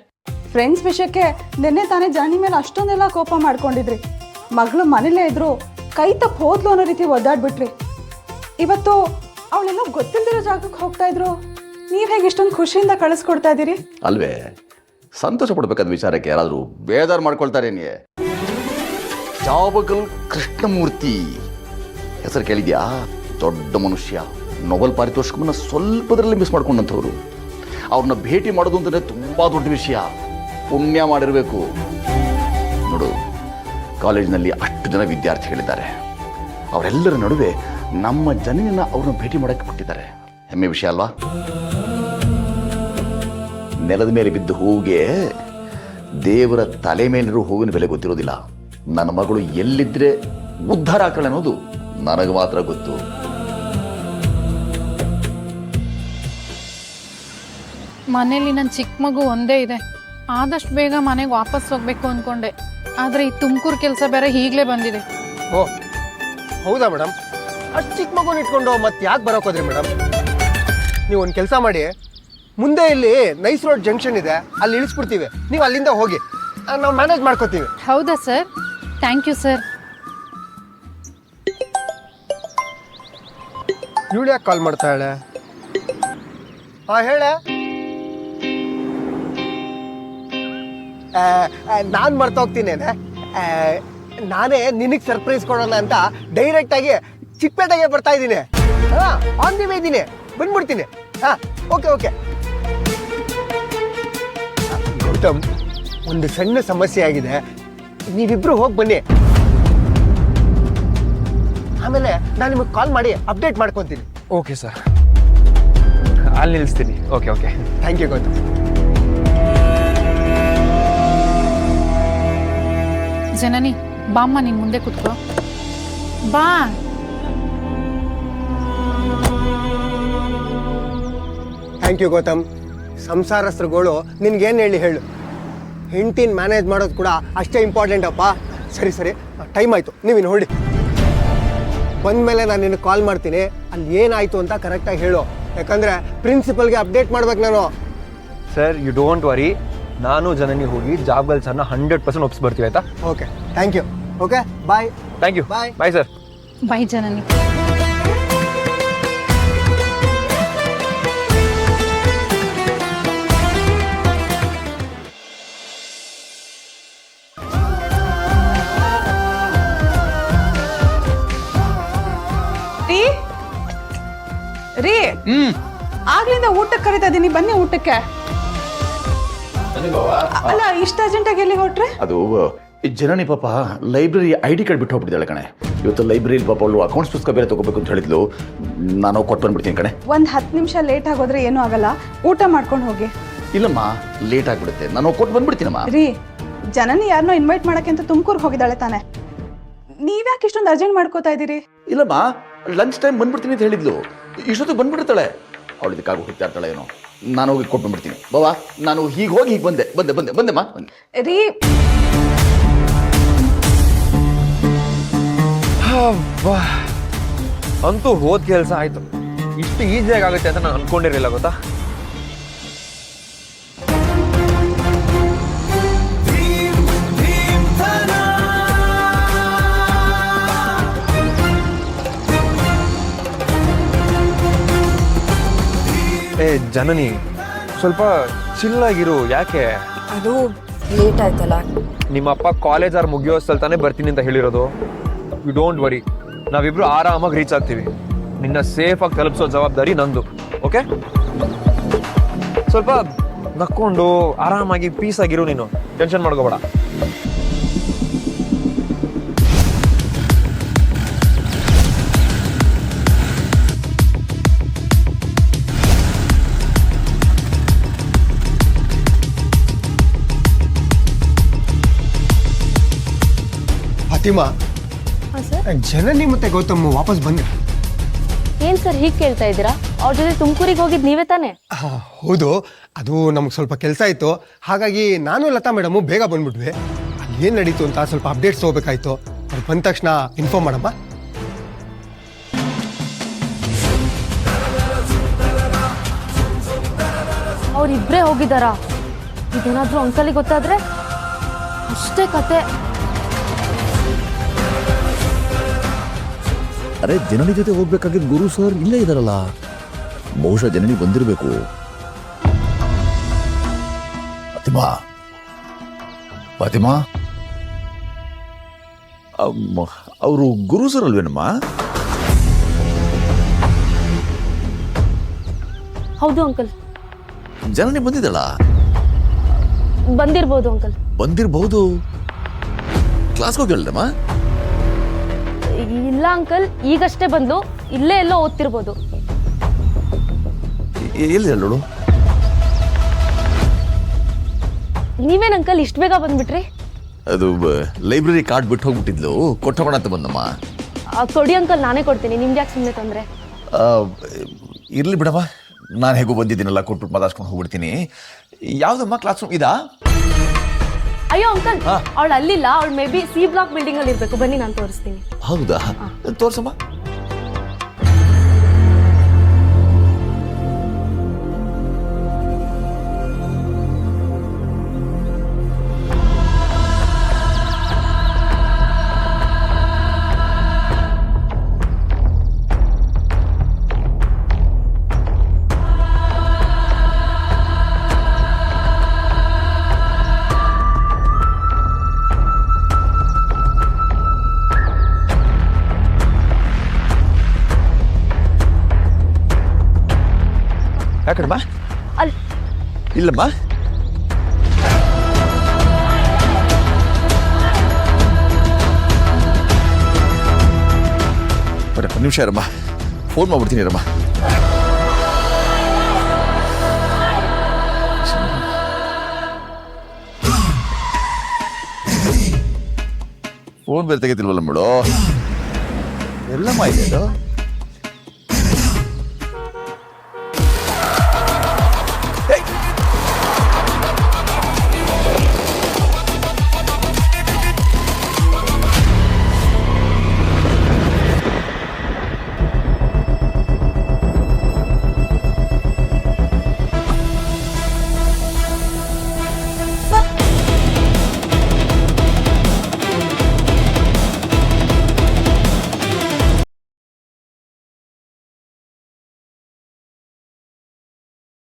ಫ್ರೆಂಡ್ಸ್ ವಿಷಯಕ್ಕೆ ನಿನ್ನೆ ತಾನೇ ಜಾನಿ ಮೇಲೆ ಅಷ್ಟೊಂದೆಲ್ಲ ಕೋಪ ಮಾಡ್ಕೊಂಡಿದ್ರಿ. ಮಗಳು ಮನೇಲೇ ಇದ್ರು, ಕೈ ತಪ್ಪು ಹೋದ್ಲು ಅನ್ನೋ ರೀತಿ ಒದ್ದಾಡ್ಬಿಟ್ರಿ. ಇವತ್ತು ಅವಳೆಲ್ಲ ಗೊತ್ತಿಲ್ದಿರೋ ಜಾಗಕ್ಕೆ ಹೋಗ್ತಾ ಇದ್ರು, ನೀವು ಹೇಗೆ ಇಷ್ಟೊಂದು ಖುಷಿಯಿಂದ ಕಳಿಸ್ಕೊಡ್ತಾ ಇದ್ದೀರಿ? ಅಲ್ವೇ, ಸಂತೋಷ ಪಡ್ಬೇಕಾದ ವಿಚಾರಕ್ಕೆ ಯಾರಾದರೂ ಬೇಜಾರು ಮಾಡ್ಕೊಳ್ತಾರೇನೆ? ಜಾವಗಲ್ ಕೃಷ್ಣಮೂರ್ತಿ ಹೆಸರು ಕೇಳಿದ್ಯಾ? ದೊಡ್ಡ ಮನುಷ್ಯ, ನೊಬೆಲ್ ಪಾರಿತೋಷಿಕವನ್ನು ಸ್ವಲ್ಪದರಲ್ಲಿ ಮಿಸ್ ಮಾಡ್ಕೊಂಡಂಥವ್ರು. ಅವ್ರನ್ನ ಭೇಟಿ ಮಾಡೋದು ಅಂತಂದರೆ ತುಂಬ ದೊಡ್ಡ ವಿಷಯ, ಪುಣ್ಯ ಮಾಡಿರಬೇಕು. ನೋಡು, ಕಾಲೇಜಿನಲ್ಲಿ ಅಷ್ಟು ಜನ ವಿದ್ಯಾರ್ಥಿಗಳಿದ್ದಾರೆ. ಅವರೆಲ್ಲರ ನಡುವೆ ನಮ್ಮ ಜನನ ಅವ್ರನ್ನ ಭೇಟಿ ಮಾಡೋಕ್ಕೆ ಕೊಟ್ಟಿದ್ದಾರೆ. ಹೆಮ್ಮೆ ವಿಷಯ ಅಲ್ವಾ? ನೆಲದ ಮೇಲೆ ಬಿದ್ದ ಹೂವಿಗೆ ದೇವರ ತಲೆ ಮೇಲಿರೋ ಹೂವಿನ ಬೆಲೆ ಗೊತ್ತಿರೋದಿಲ್ಲ. ನನ್ನ ಮಗಳು ಎಲ್ಲಿದ್ರೆ ಉದ್ಧಾರ ಆಗ್ತಾಳೆ ಅನ್ನೋದು ನನಗೆ ಮಾತ್ರ ಗೊತ್ತು. ಮನೇಲಿ ನನ್ನ ಚಿಕ್ಕ ಮಗು ಒಂದೇ ಇದೆ. ಆದಷ್ಟು ಬೇಗ ಮನೆಗೆ ವಾಪಸ್ ಹೋಗ್ಬೇಕು ಅಂದ್ಕೊಂಡೆ, ಆದರೆ ಈ ತುಮಕೂರು ಕೆಲಸ ಬೇರೆ ಈಗಲೇ ಬಂದಿದೆ. ಓ ಹೌದಾ ಮೇಡಮ್? ಅಷ್ಟು ಚಿಕ್ಕ ಮಗುನ ಇಟ್ಕೊಂಡು ಮತ್ತೆ ಯಾಕೆ ಬರೋಕೋದ್ರಿ ಮೇಡಮ್? ನೀವು ಒಂದು ಕೆಲಸ ಮಾಡಿ, ಮುಂದೆ ಇಲ್ಲಿ ನೈಸ್ ರೋಡ್ ಜಂಕ್ಷನ್ ಇದೆ, ಅಲ್ಲಿ ಇಳಿಸ್ಬಿಡ್ತೀವಿ. ನೀವು ಅಲ್ಲಿಂದ ಹೋಗಿ, ನಾವು ಮ್ಯಾನೇಜ್ ಮಾಡ್ಕೋತೀವಿ. ಹೌದಾ ಸರ್? Thank you sir. ಇವಳು ಯಾಕೆ ಕಾಲ್ ಮಾಡ್ತಾಳೆ? ಹೇಳೆ. ನಾನು ಮರ್ತೋಗ್ತೀನೇನೆ. ನಾನೇ ನಿನಗೆ ಸರ್ಪ್ರೈಸ್ ಕೊಡೋಣ ಅಂತ ಡೈರೆಕ್ಟಾಗಿ ಚಿಕ್ಕಪೇಟೆಗೆ ಬರ್ತಾ ಇದ್ದೀನಿ. ಆನ್ ದಿ ವೇ ಇದ್ದೀನಿ, ಬಂದ್ಬಿಡ್ತೀನಿ. Okay okay. ಗೌತಮ್, ಒಂದು ಸಣ್ಣ ಸಮಸ್ಯೆ ಆಗಿದೆ, ನೀವಿಬ್ರು ಹೋಗಿ ಬನ್ನಿ. ಆಮೇಲೆ ನಾನು ನಿಮಗೆ ಕಾಲ್ ಮಾಡಿ ಅಪ್ಡೇಟ್ ಮಾಡ್ಕೊತೀನಿ. ಓಕೆ ಸರ್, ಅಲ್ಲಿ ನಿಲ್ಲಿಸ್ತೀನಿ. Okay okay, thank you Gautam. Janani, ಬಾಮ್ಮ, ನೀನು ಮುಂದೆ ಕೂತ್ಕೋ ಬಾ. Thank you Gautam. ಸಂಸಾರಸ್ಥರುಗಳು ನಿನ್ಗೇನು ಹೇಳು, ಹೆಂಡ್ತಿನ ಮ್ಯಾನೇಜ್ ಮಾಡೋದು ಕೂಡ ಅಷ್ಟೇ ಇಂಪಾರ್ಟೆಂಟ್ ಅಪ್ಪ. ಸರಿ ಸರಿ, ಟೈಮ್ ಆಯಿತು, ನೀವಿನ್ನು ಹೊರಡಿ. ಬಂದಮೇಲೆ ನಾನು ನಿನಗೆ ಕಾಲ್ ಮಾಡ್ತೀನಿ. ಅಲ್ಲಿ ಏನಾಯಿತು ಅಂತ ಕರೆಕ್ಟಾಗಿ ಹೇಳು, ಯಾಕಂದರೆ ಪ್ರಿನ್ಸಿಪಲ್ಗೆ ಅಪ್ಡೇಟ್ ಮಾಡ್ಬೇಕು ನಾನು. ಸರ್, ಯು ಡೋಂಟ್ ವರಿ, ನಾನು ಜನನಿ ಹೋಗಿ ಜಾವಗಲ್ ಸರ್ನ 100% ಒಪ್ಪಿಸಿ ಬರ್ತೀವಿ, ಆಯ್ತಾ? Okay, thank you. Okay, bye. Thank you. Bye. Bye sir. Bye Janani. ಆಗ್ಲಿಂದ ಊಟಕ್ಕೆ ಕರಿತಾ ಇದೀನಿ, ಬನ್ನಿ ಊಟಕ್ಕೆ. ಅಲ್ಲ, ಇಷ್ಟ ಅರ್ಜೆಂಟಾಗಿ ಎಲ್ಲಿ ಹೊಟ್ರೆ? ಅದು ಈ ಜನನಿ ಪಾಪ ಲೈಬ್ರರಿ ID ಕಾರ್ಡ್ ಬಿಟ್ಟು ಹೋಗ್ಬಿಟ್ಟಿದ್ದಾಳೆ ಕಣೆ. ಇವತ್ತು ಲೈಬ್ರರಿಲಿ ಪಾಪ ಅವಳು ಅಕೌಂಟ್ಸ್ ಪುಸ್ತಕ ಬೇರೆ ತಗೋಬೇಕು ಅಂತ ಹೇಳಿದ್ಲು. ನಾನು ಕೊಟ್ಟು ಬಂದ್ಬಿಡ್ತೀನಿ ಕಣೆ. ಒಂದು 10 ನಿಮಿಷ ಲೇಟ್ ಆಗೋದ್ರೆ ಏನೂ ಆಗಲ್ಲ, ಊಟ ಮಾಡ್ಕೊಂಡು ಹೋಗಿ. ಇಲ್ಲಮ್ಮ, ಲೇಟ್ ಆಗ್ಬಿಡುತ್ತೆ, ನಾನು ಕೊಟ್ಟು ಬಂದ್ಬಿಡ್ತೀನಮ್ಮ. ರೀ, ಜನನಿ ಯಾರನ್ನೋ ಇನ್ವೈಟ್ ಮಾಡಕ್ಕೆ ಅಂತ ತುಮಕೂರ್ಗೆ ಹೋಗಿದ್ದಾಳೆ ತಾನೆ, ನೀವ್ಯಾಕೆ ಇಷ್ಟೊಂದು ಅರ್ಜೆಂಟ್ ಮಾಡ್ಕೋತಾ ಇದ್ದೀರಿ? ಇಲ್ಲಮ್ಮ, ಲಂಚ್ ಟೈಮ್ ಬಂದ್ಬಿಡ್ತೀನಿ ಅಂತ ಹೇಳಿದ್ಲು. ಇಷ್ಟೊತ್ತಿಗೆ ಬಂದ್ಬಿಡ್ತಾಳೆ. ಅವಳು ಇದಕ್ಕಾಗಿ ಹೋಗ್ತಾ ಇರ್ತಾಳೆ ಏನೋ. ನಾನು ಹೋಗಿ ಕೊಟ್ಟು ಬಂದ್ಬಿಡ್ತೀನಿ. ಬಾವಾ, ನಾನು ಹೀಗೆ ಹೋಗಿ ಹೀಗೆ ಬಂದೆಮ್ಮ. ರೀ, ಅಂತೂ ಹೋದ್ ಕೆಲಸ ಆಯ್ತು. ಇಷ್ಟು ಈಸಿಯಾಗಿ ಆಗುತ್ತೆ ಅಂತ ನಾನು ಅನ್ಕೊಂಡಿರಲಿಲ್ಲ, ಗೊತ್ತಾ? ಜನನಿ, ಸ್ವಲ್ಪ ಚಿಲ್ಲಾಗಿರು. ಯಾಕೆ? ಅದು ಲೇಟ್ ಆಯ್ತಲ್ಲ. ನಿಮ್ಮಪ್ಪ ಕಾಲೇಜ್ ಮುಗಿಯೋಸ್ತಲ್ಲಿ ತಾನೇ ಬರ್ತೀನಿ ಅಂತ ಹೇಳಿರೋದು. ಯು ಡೋಂಟ್ ವರಿ, ನಾವಿಬ್ರು ಆರಾಮಾಗಿ ರೀಚ್ ಆಗ್ತೀವಿ. ನಿನ್ನ ಸೇಫಾಗಿ ತಲುಪಿಸೋ ಜವಾಬ್ದಾರಿ ನಂದು. ಓಕೆ, ಸ್ವಲ್ಪ ನಕ್ಕೊಂಡು ಆರಾಮಾಗಿ ಪೀಸ್ ಆಗಿರು. ನೀನು ಟೆನ್ಷನ್ ಮಾಡ್ಕೋಬೇಡ. ಫಾತಿಮಾ, ಜನನಿ ಮತ್ತೆ ಗೌತಮ್ ವಾಪಸ್ ಬಂದ್ರೆ? ಏನ್ ಸರ್ ಹೀಗೆ ಕೇಳ್ತಾ ಇದ್ದೀರಾ? ಅವ್ರ ಜೊತೆ ತುಮಕೂರಿಗೆ ಹೋಗಿದ್ ನೀವೇ ತಾನೇ? ಹೌದು, ಅದು ನಮ್ಗೆ ಸ್ವಲ್ಪ ಕೆಲಸ ಇತ್ತು, ಹಾಗಾಗಿ ನಾನು ಲತಾ ಮೇಡಮು ಬೇಗ ಬಂದ್ಬಿಟ್ವಿ. ಅಲ್ಲಿ ಏನು ನಡೀತು ಅಂತ ಸ್ವಲ್ಪ ಅಪ್ಡೇಟ್ಸ್ ತಗೋಬೇಕಾಯ್ತು. ಅವ್ರು ಬಂದ ತಕ್ಷಣ ಇನ್ಫಾರ್ಮ್ ಮಾಡಮ್ಮ. ಅವ್ರಿಬ್ರೇ ಹೋಗಿದಾರಾ? ಇದೇನಾದ್ರೂ ಅಂಕಲಿಗೆ ಗೊತ್ತಾದ್ರೆ ಅಷ್ಟೇ ಕತೆ. ಅರೆ, ಜನನಿ ಜೊತೆ ಹೋಗ್ಬೇಕಾಗಿದ್ದ ಗುರು ಸರ್ ಇಲ್ಲೇ ಇದಾರಲ್ಲ. ಬಹುಶಃ ಜನನಿ ಬಂದಿರಬೇಕು. ಫಾತಿಮಾ, ಅವರು ಗುರು ಸರ್ ಅಲ್ವೇನಮ್ಮ? ಹೌದು ಅಂಕಲ್. ಜನನಿ ಬಂದಿದ್ದಳ? ಬಂದಿರ್ಬೋದು ಅಂಕಲ್. ಬಂದಿರಬಹುದು. ಕ್ಲಾಸ್ಗೆ ಹೋಗಿಲ್ಲಮ್ಮ? ಇಲ್ಲ ಅಂಕಲ್, ಈಗಷ್ಟೇ ಬಂದು ಇಲ್ಲೇ ಎಲ್ಲೋ ಓದ್ತಿರ್ಬೋದು. ಎಲ್ಲಿ ಹೇಳೋಳು? ನೀವೇನ್ ಅಂಕಲ್ ಇಷ್ಟು ಬೇಗ ಬಂದ್ಬಿಟ್ರಿ? ಅದು ಲೈಬ್ರರಿ ಕಾರ್ಡ್ ಬಿಟ್ಟು ಹೋಗ್ಬಿಟ್ಟಿದ್ಲು, ಕೊಟ್ಟೋಣ ಅಂತ ಬಂದಮ್ಮ. ಕೊಡಿ ಅಂಕಲ್, ನಾನೇ ಕೊಡ್ತೀನಿ. ನಿಮ್ಗೆ ಯಾಕೆ ಸುಮ್ಮನೆ ತೊಂದ್ರೆ? ಇರ್ಲಿ ಬಿಡಮ್ಮ, ನಾನು ಹೇಗೂ ಬಂದಿದ್ದೀನಲ್ಲ, ಕೊಟ್ಬಿಟ್ಟು ಮಾತಾಡ್ಸ್ಕೊಂಡು ಹೋಗ್ಬಿಡ್ತೀನಿ. ಯಾವ್ದಮ್ಮ ಕ್ಲಾಸ್ ರೂಮ್ ಇದಾ? ಅಯ್ಯೋ ಅಂಕಲ್, ಅವಳು ಅಲ್ಲಿಲ್ಲ. ಅವಳು maybe C block building ಅಲ್ಲಿ ಇರ್ಬೇಕು. ಬನ್ನಿ, ನಾನು ತೋರಿಸ್ತೀನಿ. ಹೌದಾ? ತೋರ್ಸಮ್ಮ. ಯಾಕಡಮ್ಮ? ಇಲ್ಲಮ್ಮ, ಒಂದು ನಿಮಿಷ ಇರಮ್ಮ, ಫೋನ್ ಮಾಡ್ಬಿಡ್ತೀನಿ ಇರಮ್ಮ. ಫೋನ್ ಬೇರೆ ತೆಗಿತಿಲ್ವಲ್ಲ ಮೇಡೋ. ಎಲ್ಲಮ್ಮ ಇದೆ ಅದು?